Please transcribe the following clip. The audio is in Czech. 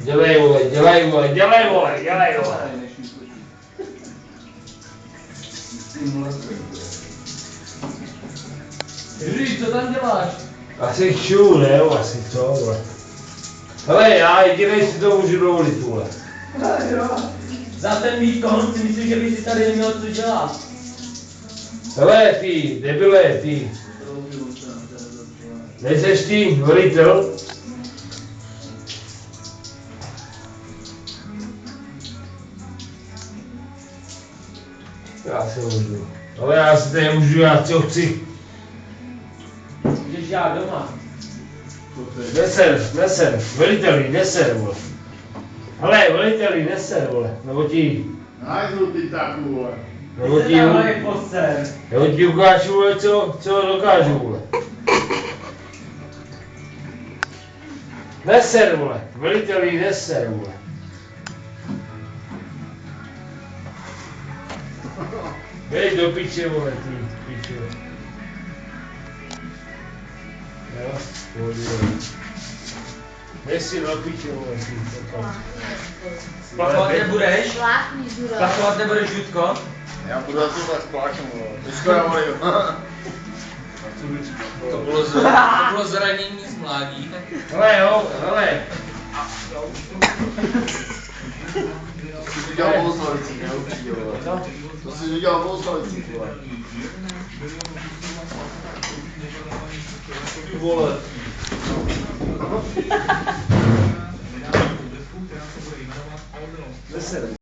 Dělej vole, dělej vole, dělej vole, dělej vole. Ježíš, co tam děláš? Asi chču, ne, asi co, vole. Hele, já jedinej si to můžu dovolit, vole. Za ten výkon si myslím, že by si tady neměl co dělat. Hele, ty, debile, ty. Nejseš ty velitel? Já se můžu. Ale já si tady můžu, já co chci. Můžeš já doma. Neser, veliteli, neser, vole. Hele, veliteli, neser, vole. Nebo ti... Najdu ty taku, vole. Nebo ti ukážu, vole, co dokážu, vole. Neser, vole. Veliteli, neser, vole. Běž do piče, vole, ty piče. Jo, pohodě, vole. Běž si do piče, vole, ty. Plachovat nebudeš? Vlákni, Žuro. Plachovat nebudeš, Žutko? Já budu na tohle spláčem, vole. Teďko já volím. To bylo zranění z mládí. Hele, jo, hele. To jsi udělal v Bohuslavicích, ne? Určitě, vole. To jsi udělal v Bohuslavicích, vole. Ty vole. Neser,